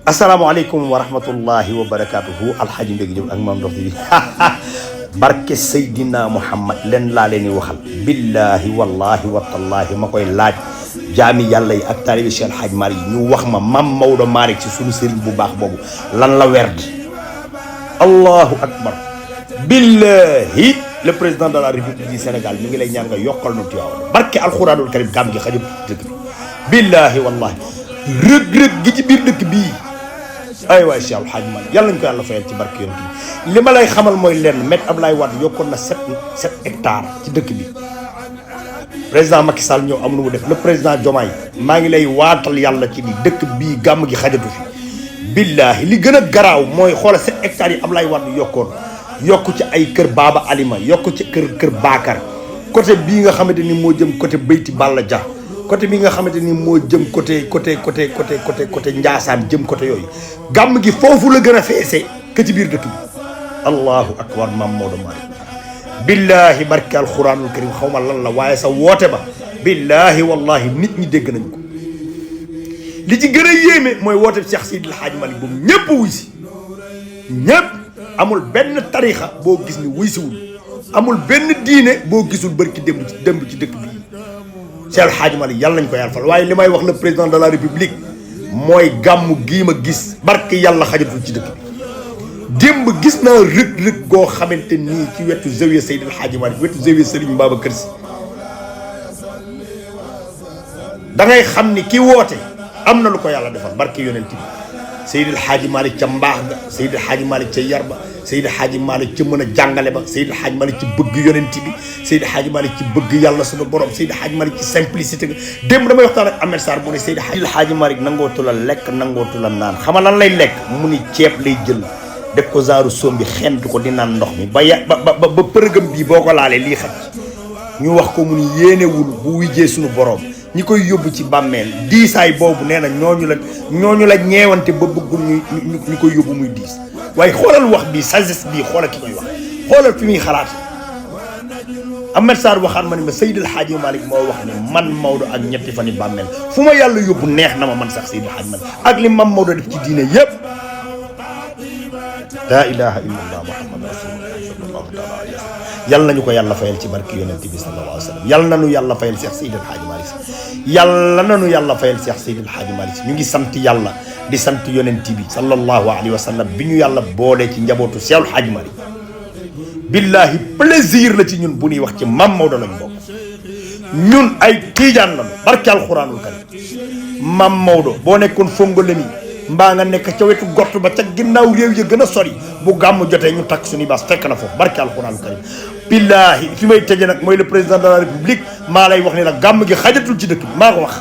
asalaamaaleykum wa rahmatullahi wa barakaatuhu alxaaji Mbégi Jóob ak Mame Ndokh TV barke Seydina Muhammad leen laa leen di waxal billahi wallahi watallaahi ma koy laaj jaami yàlla yi ak taalibi Cheikh Alhaaj Malick yi ñu wax ma Mame Maodo Malick ci sunu sëriñ bu baax boobu lan la werd allahu akbar billahi le président de la république du Sénégal mi ngi lay ñaan nga yokkal nu Tiwaawan barke alxuraanul karim gàmm gi xajul dëkk bi billahi wallahi rëg-rëg gi ci biir dëkk bii ay waay Cheikh Alhaaj Malick yàlla nañu ko yàlla fayal ci barke yonent bi li ma lay xamal mooy lenn Me Abdoulaye Wade yokkoon na 7 hectares ci dëkk bi président Macky Sall ñëw am lu mu def le président Diomaye maa ngi lay waatal yàlla ci ni dëkk bii gàmm gi xajatu fi billahi li gën a garaaw mooy xoola 7 hectares yi Abdoulaye Wade yokkoon yokku ci ay kër Baba Alima yokku ci kër Bakar côté bii nga xamante ni moo jëm côté Beyti Balla Dia côté bi nga xamante ni moo jëm côté Ndiassane jëm côté yooyu gàmm gi foofu la gën a feesee que ci biir dëkk bi allahu akbar Mame Maodo Malick billahi barke alxuraanul karim xaw ma lan la waaye sa woote ba billahi wallahi nit ñi dégg nañ ko li ci gën a yéeme mooy woote Cheikh Seydil Hadji Malick boobu ñëpp wuy si ñëpp amul benn tarixa boo gis ni wuy siwul amul benn diine boo gisul bërki démb ci dëkk bi Cheikh Alhaaj Malick yàlla nañ ko yàlla fal waaye li may wax le président de la république mooy gàmm gii ma gis barke yàlla xajatul ci dëkk bi démb gis naa rëg-rëg goo xamante nii ci wetu zawiya Seydi Alhaaj Malick wetu zawiya Serigne Babacar Sy da ngay xam ni ki woote am na lu ko yàlla defal barke yonent bi Seydi Alhaaj Malick ca mbaax ga Seydi Alhaaj Malick ca yar ba Seydi Alhaaj Malick ca mën a jàngale ba Seydi Alhaaj Malick ci bëgg yonent bi Seydi Alhaaj Malick ci bëgg yàlla sunu borom Seydi Alhaaj Malick ci simplicité ga démb damay waxtaan ak Ahmed Sarr mu ne Seydi Alhaaj Malick nangootu la lekk nangootu la naan xam nga lan lay lekk mu ni ceeb lay jël def ko zaaru sombi xentu ko di naan ndox mi ba përëgëm bii boo ko laalee lii xaj ñu wax ko mu ni yéenewul bu wijjee sunu borom ñi koy yóbbu ci bàmmeel diisaay boobu nee na ñooñu la ñeewante ba bëggul ñu koy yóbbu muy diis waaye xoolal wax bii sagesse bii xoolal ki koy wax xoolal fi muy xalaat Ahmed Sarr waxaan ma ni ma Seydil Hadji Malick moo wax ne man Maodo ak ñetti fan yi bàmmeel fu ma yàlla yóbbu neex na ma man sax Seydil Hadji Malick ak li Mame Maodo def ci diine yëpp laa ilaha illallah muhammad rasulullah sallallahu taala alayhi wa sallam yàlla nañu ko yàlla fayal ci barke yonent bi sallallahu alayhi wa sallam yàlla nañu yàlla fayal Cheikh Seydil Hadji Malick yàlla nañu yàlla fayal Cheikh Seydil Hadji Malick ñu ngi sant yàlla di sant yonent bi sallallahu alayhi wa sallam bi ñu yàlla boolee ci njabootu Cheikh Hadji Malick billahi plaisir la ci ñun bu ñuy wax ci Mame Maodo lañ bokk ñun ay tiijaan lañu barke alxuraanul karim Mame Maodo boo nekkoon Fongolemi mbaa nga nekk ca wetu gort ba ca ginnaaw réew ya gën a sori bu gàmm jotee ñu takk suñuy baas fekk na foofu barke alxuraanul karim billahi fi may tëje nag mooy le président de la république maa lay wax ni la gàmm gi xajatul ci dëkk bi maa ko wax